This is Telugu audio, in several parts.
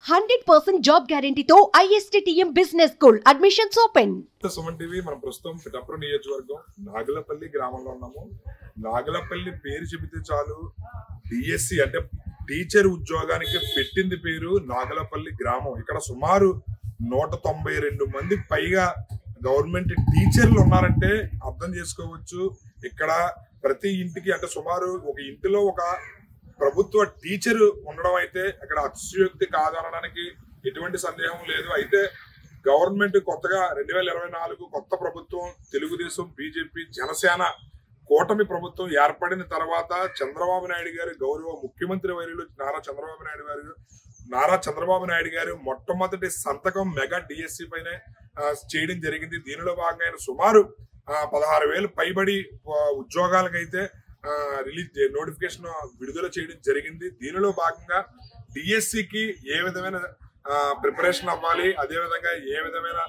100% జాబ్ గ్యారెంటీతో ISTTM business school admissions open. Suman TV మనం ప్రస్తుతం పిఠాపురం నియోజకవర్గం నాగలపల్లి గ్రామంలో ఉన్నాము. నాగలపల్లి పేరు చెబితే చాలు డిఎస్సి అంటే టీచర్ ఉద్యోగానికి పెట్టింది పేరు నాగలపల్లి గ్రామం. ఇక్కడ సుమారు 192 మంది పైగా గవర్నమెంట్ టీచర్లు ఉన్నారంటే అర్థం చేసుకోవచ్చు. ఇక్కడ ప్రతి ఇంటికి అంటే సుమారు ఒక ఇంటిలో ఒక ప్రభుత్వ టీచర్ ఉండడం అయితే అక్కడ అతిశయోక్తి కాదనడానికి ఎటువంటి సందేహం లేదు. అయితే గవర్నమెంట్ కొత్తగా 2024 కొత్త ప్రభుత్వం తెలుగుదేశం, బీజేపీ, జనసేన కూటమి ప్రభుత్వం ఏర్పడిన తర్వాత చంద్రబాబు నాయుడు గారు గౌరవ ముఖ్యమంత్రి వర్యులు నారా చంద్రబాబు నాయుడు గారు మొట్టమొదటి సంతకం మెగా డిఎస్సి పైన చేయడం జరిగింది. దీనిలో భాగంగా ఆయన సుమారు 16,000 పైబడి ఉద్యోగాలకైతే రిలీజ్ నోటిఫికేషన్ విడుదల చేయడం జరిగింది. దీనిలో భాగంగా డిఎస్సికి ఏ విధమైన ప్రిపరేషన్ అవ్వాలి, అదేవిధంగా ఏ విధమైన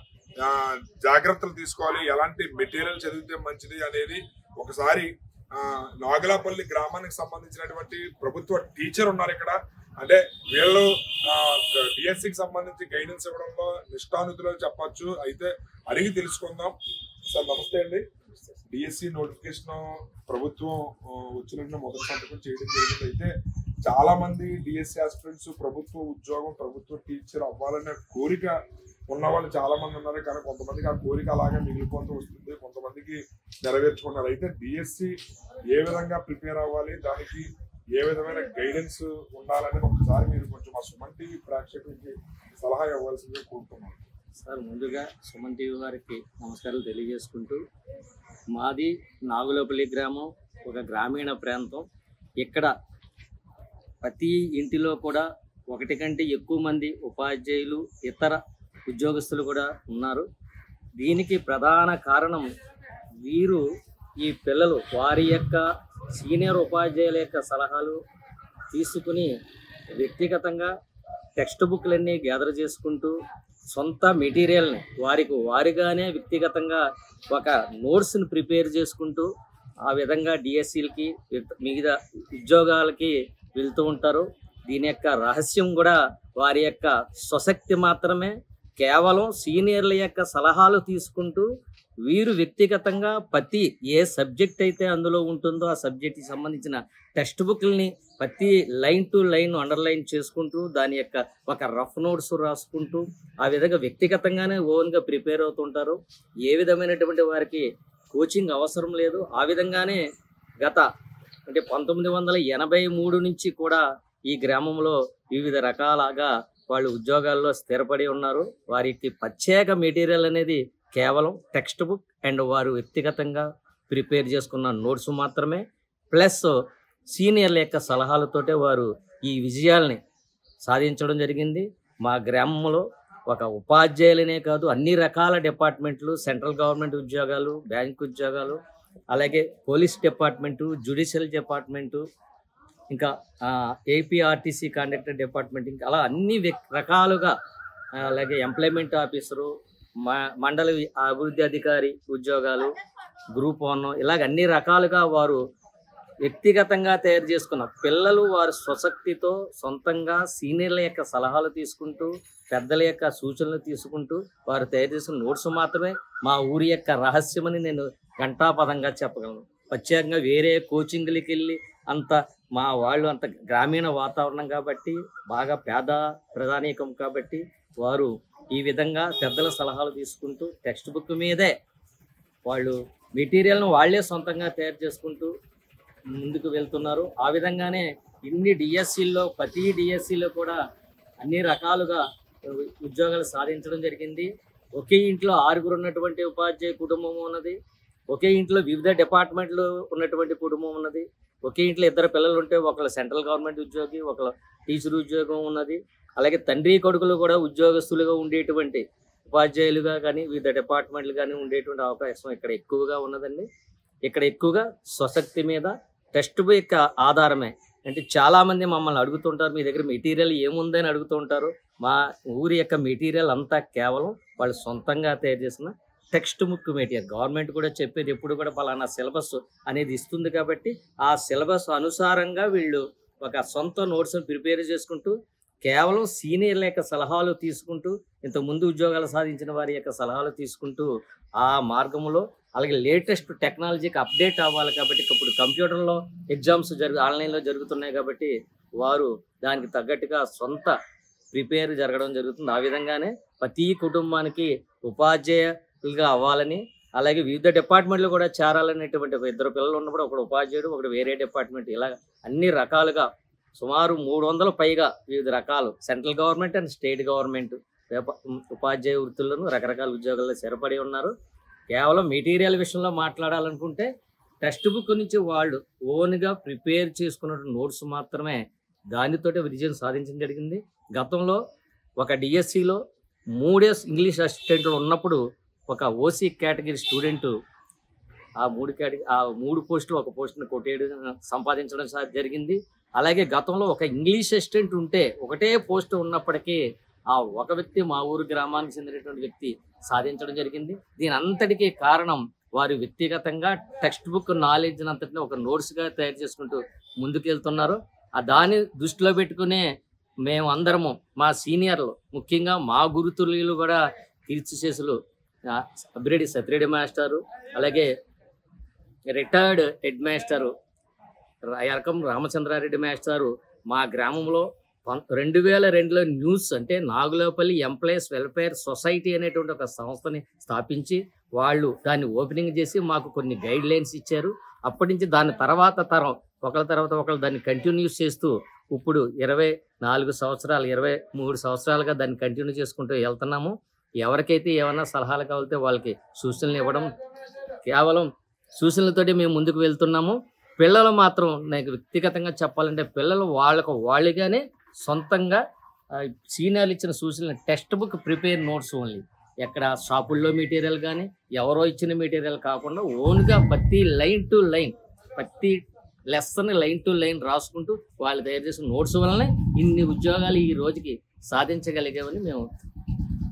జాగ్రత్తలు తీసుకోవాలి, ఎలాంటి మెటీరియల్ చదివితే మంచిది అనేది ఒకసారి నాగలపల్లి గ్రామానికి సంబంధించినటువంటి ప్రభుత్వ టీచర్ ఉన్నారు ఇక్కడ. అంటే వీళ్ళు డిఎస్సికి సంబంధించి గైడెన్స్ ఇవ్వడంలో నిష్ఠానుతులు చెప్పచ్చు. అయితే అడిగి తెలుసుకుందాం. సార్ నమస్తే అండి. డిఎస్సి నోటిఫికేషన్ ప్రభుత్వం వచ్చిన మొదటి సంతకం చేయడం జరిగింది. అయితే చాలా మంది డిఎస్సి ఆస్పిరెంట్స్ ప్రభుత్వ ఉద్యోగం, ప్రభుత్వ టీచర్ అవ్వాలనే కోరిక ఉన్న వాళ్ళు చాలా మంది ఉన్నారు. కానీ కొంతమందికి ఆ కోరిక అలాగే మిగిలిపోతూ వస్తుంది, కొంతమందికి నెరవేర్చుకున్నారు. అయితే డిఎస్సి ఏ విధంగా ప్రిపేర్ అవ్వాలి, దానికి ఏ విధమైన గైడెన్స్ ఉండాలని ఒకసారి మీరు కొంచెం మా సుమన్ టీవీ ప్రేక్షకులకి సలహా ఇవ్వాల్సిందిగా కోరుతున్నాను. సార్, ముందుగా సుమన్ టీవీ వారికి నమస్కారాలు తెలియజేసుకుంటూ, మాది నాగులపల్లి గ్రామం, ఒక గ్రామీణ ప్రాంతం. ఇక్కడ ప్రతి ఇంటిలో కూడా ఒకటి కంటే ఎక్కువ మంది ఉపాధ్యాయులు, ఇతర ఉద్యోగస్తులు కూడా ఉన్నారు. దీనికి ప్రధాన కారణం వీరు ఈ పిల్లలు వారి యొక్క సీనియర్ ఉపాధ్యాయుల యొక్క సలహాలు తీసుకుని వ్యక్తిగతంగా టెక్స్ట్ బుక్లన్నీ గ్యాదర్ చేసుకుంటూ సొంత మెటీరియల్ని వారిగానే వ్యక్తిగతంగా ఒక నోట్స్ని ప్రిపేర్ చేసుకుంటూ ఆ విధంగా డిఎస్సీలకి మిగతా ఉద్యోగాలకి వెళ్తూ ఉంటారు. దీని యొక్క రహస్యం కూడా వారి యొక్క స్వశక్తి మాత్రమే. కేవలం సీనియర్ల యొక్క సలహాలు తీసుకుంటూ వీరు వ్యక్తిగతంగా ప్రతి ఏ సబ్జెక్ట్ అయితే అందులో ఉంటుందో ఆ సబ్జెక్ట్కి సంబంధించిన టెక్స్ట్ బుక్లని ప్రతి లైన్ టు లైన్ అండర్లైన్ చేసుకుంటూ దాని యొక్క ఒక రఫ్ నోట్స్ రాసుకుంటూ ఆ విధంగా వ్యక్తిగతంగానే ఓన్గా ప్రిపేర్ అవుతుంటారు. ఏ విధమైనటువంటి వారికి కోచింగ్ అవసరం లేదు. ఆ విధంగానే గత అంటే 1983 నుంచి కూడా ఈ గ్రామంలో వివిధ రకాలుగా వాళ్ళు ఉద్యోగాల్లో స్థిరపడి ఉన్నారు. వారికి ప్రత్యేక మెటీరియల్ అనేది కేవలం టెక్స్ట్ బుక్ అండ్ వారు వ్యక్తిగతంగా ప్రిపేర్ చేసుకున్న నోట్స్ మాత్రమే, ప్లస్ సీనియర్ల యొక్క సలహాలతోటే వారు ఈ విజయాల్ని సాధించడం జరిగింది. మా గ్రామంలో ఒక ఉపాధ్యాయులనే కాదు, అన్ని రకాల డిపార్ట్మెంట్లు, సెంట్రల్ గవర్నమెంట్ ఉద్యోగాలు, బ్యాంక్ ఉద్యోగాలు, అలాగే పోలీస్ డిపార్ట్మెంటు, జ్యుడిషియల్ డిపార్ట్మెంటు, ఇంకా ఏపీఆర్టీసీ కండక్టర్ డిపార్ట్మెంట్, ఇంకా అలా అన్ని రకాలుగా, అలాగే ఎంప్లాయ్మెంట్ ఆఫీసరు, మండల అభివృద్ధి అధికారి ఉద్యోగాలు, గ్రూప్ 1, ఇలాగ అన్ని రకాలుగా వారు వ్యక్తిగతంగా తయారు చేసుకున్న పిల్లలు వారి స్వశక్తితో సొంతంగా సీనియర్ల యొక్క సలహాలు తీసుకుంటూ, పెద్దల యొక్క సూచనలు తీసుకుంటూ వారు తయారు చేసిన నోట్స్ మాత్రమే మా ఊరి యొక్క రహస్యమని నేను ఘంటాపదంగా చెప్పగలను. ప్రత్యేకంగా వేరే కోచింగ్లకి వెళ్ళి అంత మా వాళ్ళు అంత గ్రామీణ వాతావరణం కాబట్టి, బాగా పేద ప్రధానికం కాబట్టి వారు ఈ విధంగా పెద్దల సలహాలు తీసుకుంటూ టెక్స్ట్ బుక్ మీదే వాళ్ళు మెటీరియల్ను వాళ్ళే సొంతంగా తయారు చేసుకుంటూ ముందుకు వెళ్తున్నారు. ఆ విధంగానే ఇన్ని డిఎస్సీల్లో ప్రతి డిఎస్సీలో కూడా అన్ని రకాలుగా ఉద్యోగాలు సాధించడం జరిగింది. ఒకే ఇంట్లో 6 ఉన్నటువంటి ఉపాధ్యాయ కుటుంబం ఉన్నది, ఒకే ఇంట్లో వివిధ డిపార్ట్మెంట్లు ఉన్నటువంటి కుటుంబం ఉన్నది, ఒకే ఇంట్లో 2 పిల్లలు ఉంటే ఒకళ్ళు సెంట్రల్ గవర్నమెంట్ ఉద్యోగి, ఒకళ్ళు టీచర్ ఉద్యోగం ఉన్నది. అలాగే తండ్రి కొడుకులు కూడా ఉద్యోగస్తులుగా ఉండేటువంటి ఉపాధ్యాయులుగా కానీ వివిధ డిపార్ట్మెంట్లు కానీ ఉండేటువంటి అవకాశం ఇక్కడ ఎక్కువగా ఉన్నదండి. ఇక్కడ ఎక్కువగా స్వశక్తి మీద టెక్స్ట్ బుక్ యొక్క ఆధారమే. అంటే చాలామంది మమ్మల్ని అడుగుతుంటారు, మీ దగ్గర మెటీరియల్ ఏముందని అడుగుతూ ఉంటారు. మా ఊరి యొక్క మెటీరియల్ అంతా కేవలం వాళ్ళు సొంతంగా తయారు చేసిన టెక్స్ట్ బుక్ మెటీరియల్. గవర్నమెంట్ కూడా చెప్పేది ఎప్పుడు కూడా పలానా సిలబస్ అనేది ఇస్తుంది కాబట్టి ఆ సిలబస్ అనుసారంగా వీళ్ళు ఒక సొంత నోట్స్ని ప్రిపేర్ చేసుకుంటూ కేవలం సీనియర్ల యొక్క సలహాలు తీసుకుంటూ, ఇంతకుముందు ఉద్యోగాలు సాధించిన వారి యొక్క సలహాలు తీసుకుంటూ ఆ మార్గంలో, అలాగే లేటెస్ట్ టెక్నాలజీకి అప్డేట్ అవ్వాలి కాబట్టి ఇప్పుడు కంప్యూటర్లో ఎగ్జామ్స్ ఆన్లైన్లో జరుగుతున్నాయి కాబట్టి వారు దానికి తగ్గట్టుగా సొంత ప్రిపేర్ జరగడం జరుగుతుంది. ఆ విధంగానే ప్రతి కుటుంబానికి ఉపాధ్యాయులుగా అవ్వాలని, అలాగే వివిధ డిపార్ట్మెంట్లు కూడా చేరాలనేటువంటి ఒక 2 పిల్లలు ఉన్నప్పుడు ఒకడు ఉపాధ్యాయుడు, ఒకటి వేరే డిపార్ట్మెంట్, ఇలా అన్ని రకాలుగా సుమారు 300 పైగా వివిధ రకాలు central government and state government ఉపాధ్యాయ వృత్తులను రకరకాల ఉద్యోగాల్లో స్థిరపడి ఉన్నారు. కేవలం మెటీరియల్ విషయంలో మాట్లాడాలనుకుంటే టెక్స్ట్ బుక్ నుంచి వాళ్ళు ఓన్గా ప్రిపేర్ చేసుకున్న నోట్స్ మాత్రమే దానితోటి విజయం సాధించడం జరిగింది. గతంలో ఒక డిఎస్సిలో 3 ఇంగ్లీష్ అసిస్టెంట్లు ఉన్నప్పుడు ఒక ఓసీ కేటగిరీ స్టూడెంట్ ఆ 3 పోస్టులు ఒక పోస్టును సంపాదించడం జరిగింది. అలాగే గతంలో ఒక ఇంగ్లీష్ అసిస్టెంట్ ఉంటే ఒకటే పోస్ట్ ఉన్నప్పటికీ ఆ ఒక వ్యక్తి మా ఊరు గ్రామానికి చెందినటువంటి వ్యక్తి సాధించడం జరిగింది. దీని అంతటికీ కారణం వారు వ్యక్తిగతంగా టెక్స్ట్ బుక్ నాలెడ్జ్ అంతటిని ఒక నోట్స్గా తయారు చేసుకుంటూ ముందుకెళ్తున్నారు. దాన్ని దృష్టిలో పెట్టుకునే మేము అందరము, మా సీనియర్లు, ముఖ్యంగా మా గురుతుల్యులు కూడా కీర్తిశేషులు అబ్బిరెడ్డి సత్యరెడ్డి మాస్టారు, అలాగే రిటైర్డ్ హెడ్ మాస్టరు రకం రామచంద్రారెడ్డి మాస్టారు మా గ్రామంలో 2002లో న్యూస్ అంటే నాగులపల్లి ఎంప్లాయీస్ వెల్ఫేర్ సొసైటీ అనేటువంటి ఒక సంస్థని స్థాపించి వాళ్ళు దాన్ని ఓపెనింగ్ చేసి మాకు కొన్ని గైడ్ లైన్స్ ఇచ్చారు. అప్పటి నుంచి దాని తర్వాత తరం ఒకరి తర్వాత ఒకరు దాన్ని కంటిన్యూస్ చేస్తూ ఇప్పుడు 24 సంవత్సరాలు 23 సంవత్సరాలుగా దాన్ని కంటిన్యూ చేసుకుంటూ వెళ్తున్నాము. ఎవరికైతే ఏమన్నా సలహాలు కావాలితే వాళ్ళకి సూచనలు ఇవ్వడం, కేవలం సూచనలతోటి మేము ముందుకు వెళ్తున్నాము. పిల్లలు మాత్రం నాకు వ్యక్తిగతంగా చెప్పాలంటే పిల్లలు వాళ్ళుగానే సొంతంగా సీనియర్లు ఇచ్చిన సూచనలు text book prepare notes only, ఎక్కడ షాపుల్లో మెటీరియల్ కానీ ఎవరో ఇచ్చిన మెటీరియల్ కాకుండా ఓన్గా ప్రతి లైన్ టు లైన్, ప్రతి లెసన్ లైన్ టు లైన్ రాసుకుంటూ వాళ్ళు తయారు చేసిన నోట్స్ వలనే ఇన్ని ఉద్యోగాలు ఈ రోజుకి సాధించగలిగామని మేము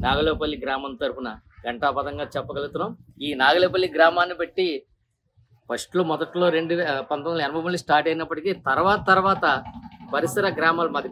నాగులపల్లి గ్రామం తరఫున ఘంటాపథంగా చెప్పగలుగుతున్నాం. ఈ నాగులపల్లి గ్రామాన్ని బట్టి మొదట్లో 1980 స్టార్ట్ అయినప్పటికీ తర్వాత పరిసర గ్రామాలు, మాది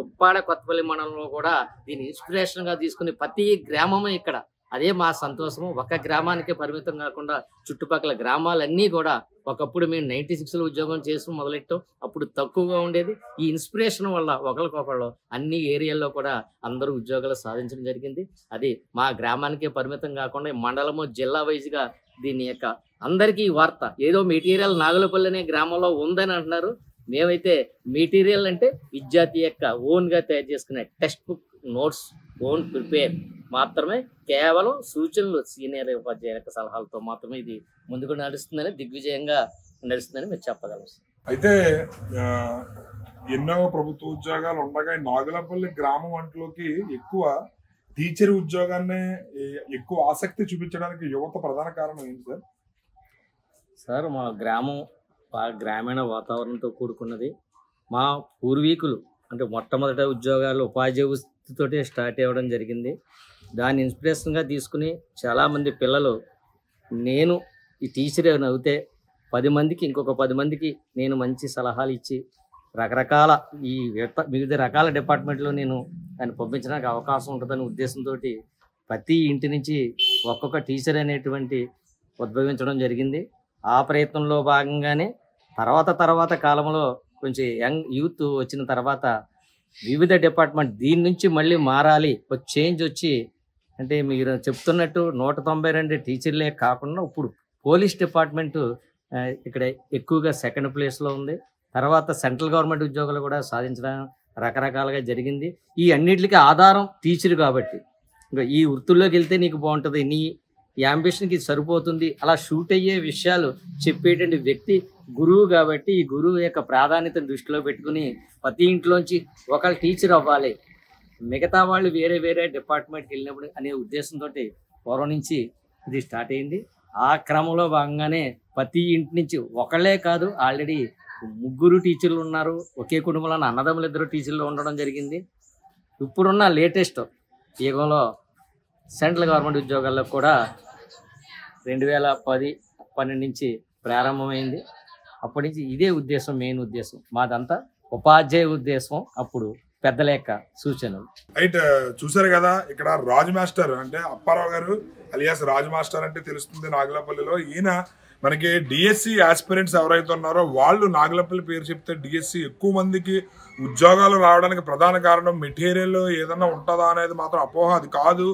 ఉప్పాడ కొత్తపల్లి మండలంలో కూడా దీన్ని ఇన్స్పిరేషన్గా తీసుకుని ప్రతి గ్రామమే ఇక్కడ అదే మా సంతోషము. ఒక గ్రామానికే పరిమితం కాకుండా చుట్టుపక్కల గ్రామాలన్నీ కూడా, ఒకప్పుడు మేము 96లో ఉద్యోగం చేసి మొదలెట్టాం, అప్పుడు తక్కువగా ఉండేది. ఈ ఇన్స్పిరేషన్ వల్ల ఒకరికొకళ్ళు అన్ని ఏరియాల్లో కూడా అందరూ ఉద్యోగాలు సాధించడం జరిగింది. అది మా గ్రామానికే పరిమితం కాకుండా మండలము జిల్లా వైజ్గా దీని యొక్క అందరికీ వార్త. ఏదో మెటీరియల్ నాగులపల్లి అనే గ్రామంలో ఉందని అంటున్నారు, మేమైతే మెటీరియల్ అంటే విద్యార్థి యొక్క ఓన్గా తయారు చేసుకునే text book notes own prepare మాత్రమే, కేవలం సూచనలు సీనియర్ ఉపాధ్యాయుల యొక్క సలహాలతో మాత్రమే ఇది ముందుకు నడుస్తుందని, దిగ్విజయంగా నడుస్తుందని మీరు చెప్పగలం. అయితే ఎన్నో ప్రభుత్వ ఉద్యోగాలు ఉండగా నాగులపల్లి గ్రామం వంటలోకి ఎక్కువ టీచర్ ఉద్యోగాన్ని ఎక్కువ ఆసక్తి చూపించడానికి యువత ప్రధాన కారణం ఏంటి సార్? సార్, మా గ్రామం గ్రామీణ వాతావరణంతో కూడుకున్నది. మా పూర్వీకులు అంటే మొట్టమొదట ఉద్యోగాలు ఉపాధ్యాయ వృత్తితోటే స్టార్ట్ అవ్వడం జరిగింది. దాన్ని ఇన్స్పిరేషన్గా తీసుకుని చాలామంది పిల్లలు, నేను ఈ టీచర్ అవుతే 10 మందికి ఇంకొక 10 మందికి నేను మంచి సలహాలు ఇచ్చి రకరకాల ఈ వివిధ రకాల డిపార్ట్మెంట్లో నేను దాన్ని పంపించడానికి అవకాశం ఉంటుందనే ఉద్దేశంతో ప్రతి ఇంటి నుంచి ఒక్కొక్క టీచర్ అనేటువంటి ఉద్భవించడం జరిగింది. ఆ ప్రయత్నంలో భాగంగానే తర్వాత కాలంలో కొంచెం యంగ్ యూత్ వచ్చిన తర్వాత వివిధ డిపార్ట్మెంట్ దీని నుంచి మళ్ళీ మారాలి, ఒక చేంజ్ వచ్చి, అంటే మీరు చెప్తున్నట్టు 192 టీచర్లే కాకుండా ఇప్పుడు పోలీస్ డిపార్ట్మెంటు ఇక్కడ ఎక్కువగా సెకండ్ ప్లేస్లో ఉంది. తర్వాత సెంట్రల్ గవర్నమెంట్ ఉద్యోగాలు కూడా సాధించడం రకరకాలుగా జరిగింది. ఈ అన్నిటికీ ఆధారం టీచర్ కాబట్టి, ఇంకా ఈ వృత్తుల్లోకి వెళ్తే నీకు బాగుంటుంది, నీ ఈ అంబిషన్కి సరిపోతుంది అలా షూట్ అయ్యే విషయాలు చెప్పేటువంటి వ్యక్తి గురువు కాబట్టి, ఈ గురువు యొక్క ప్రాధాన్యతను దృష్టిలో పెట్టుకుని ప్రతి ఇంట్లోంచి ఒకళ్ళు టీచర్ అవ్వాలి, మిగతా వాళ్ళు వేరే డిపార్ట్మెంట్కి వెళ్ళినప్పుడు అనే ఉద్దేశంతో పూర్వం నుంచి ఇది స్టార్ట్ అయింది. ఆ క్రమంలో భాగంగానే ప్రతి ఇంటి నుంచి ఒకళ్ళే కాదు, ఆల్రెడీ 3 టీచర్లు ఉన్నారు. ఒకే కుటుంబంలో అన్నదమ్ములు 2 టీచర్లు ఉండడం జరిగింది. ఇప్పుడున్న లేటెస్ట్ యుగంలో సెంట్రల్ గవర్నమెంట్ ఉద్యోగాల్లో కూడా 2010-12 నుంచి ప్రారంభమైంది. అప్పటి నుంచి ఇదే ఉద్దేశం, మెయిన్ ఉద్దేశం మాదంతా ఉపాధ్యాయ ఉద్దేశం. అప్పుడు పెద్దల యొక్క సూచనలు. రైట్, చూసారు కదా ఇక్కడ రాజు మాస్టర్ అంటే అప్పారావు గారు అలియాస్ రాజు మాస్టర్ అంటే తెలుస్తుంది నాగులపల్లిలో. ఈయన మనకి డిఎస్సి ఆస్పిరెంట్స్ ఎవరైతే ఉన్నారో వాళ్ళు నాగులపల్లి పేరు చెప్తే డిఎస్సి ఎక్కువ మందికి ఉద్యోగాలు రావడానికి ప్రధాన కారణం మెటీరియల్ ఏదన్నా ఉంటుందా అనేది మాత్రం అపోహ. అది కాదు.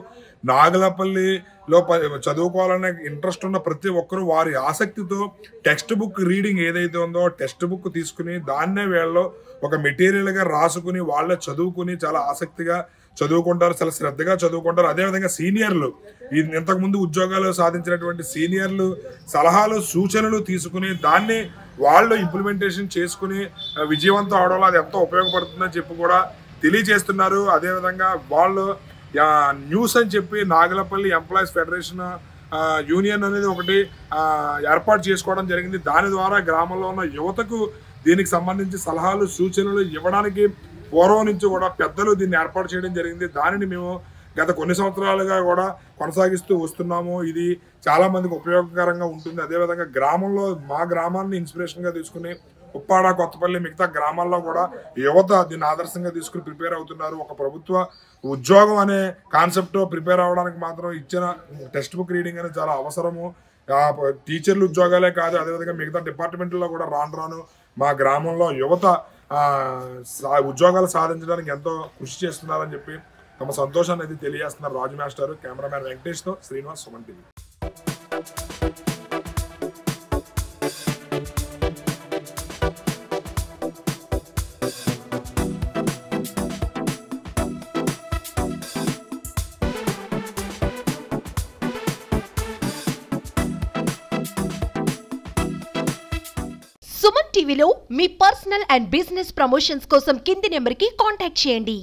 నాగులపల్లిలో చదువుకోవాలనే ఇంట్రెస్ట్ ఉన్న ప్రతి ఒక్కరూ వారి ఆసక్తితో టెక్స్ట్ బుక్ రీడింగ్ ఏదైతే ఉందో టెక్స్ట్ బుక్ తీసుకుని దాన్నే వీళ్ళు ఒక మెటీరియల్గా రాసుకుని వాళ్ళే చదువుకుని చాలా ఆసక్తిగా చదువుకుంటారు, చాలా శ్రద్ధగా చదువుకుంటారు. అదేవిధంగా సీనియర్లు ఇంతకుముందు ఉద్యోగాలు సాధించినటువంటి సీనియర్లు సలహాలు సూచనలు తీసుకుని దాన్ని వాళ్ళు ఇంప్లిమెంటేషన్ చేసుకుని విజయవంతం అవడంలో అది ఎంతో ఉపయోగపడుతుందని చెప్పి కూడా తెలియజేస్తున్నారు. అదేవిధంగా వాళ్ళు న్యూస్ అని చెప్పి నాగులపల్లి ఎంప్లాయీస్ ఫెడరేషన్ యూనియన్ అనేది ఒకటి ఏర్పాటు చేసుకోవడం జరిగింది. దాని ద్వారా గ్రామంలో ఉన్న యువతకు దీనికి సంబంధించి సలహాలు సూచనలు ఇవ్వడానికి పూర్వం నుంచి కూడా పెద్దలు దీన్ని ఏర్పాటు చేయడం జరిగింది. దానిని మేము గత కొన్ని సంవత్సరాలుగా కూడా కొనసాగిస్తూ వస్తున్నాము. ఇది చాలా మందికి ఉపయోగకరంగా ఉంటుంది. అదేవిధంగా గ్రామంలో మా గ్రామాన్ని ఇన్స్పిరేషన్గా తీసుకుని ఉప్పాడ, కొత్తపల్లి మిగతా గ్రామాల్లో కూడా యువత దీన్ని ఆదర్శంగా తీసుకుని ప్రిపేర్ అవుతున్నారు. ఒక ప్రభుత్వ ఉద్యోగం అనే కాన్సెప్ట్ ప్రిపేర్ అవ్వడానికి మాత్రం ఇచ్చిన టెక్స్ట్ బుక్ రీడింగ్ అనేది చాలా అవసరము. టీచర్లు ఉద్యోగాలే కాదు, అదేవిధంగా మిగతా డిపార్ట్మెంట్లో కూడా రాను రాను మా గ్రామంలో యువత ఉద్యోగాలు సాధించడానికి ఎంతో కృషి చేస్తున్నారని చెప్పి తమ సంతోషాన్ని అయితే తెలియజేస్తున్నారు రాజు మాస్టర్. కెమెరామ్యాన్ వెంకటేష్తో శ్రీనివాస్, సుమన్ టీవీ. సుమన్ టీవీలో మీ పర్సనల్ అండ్ బిజినెస్ ప్రమోషన్స్ కోసం కింది నెంబర్కి కాంటాక్ట్ చేయండి.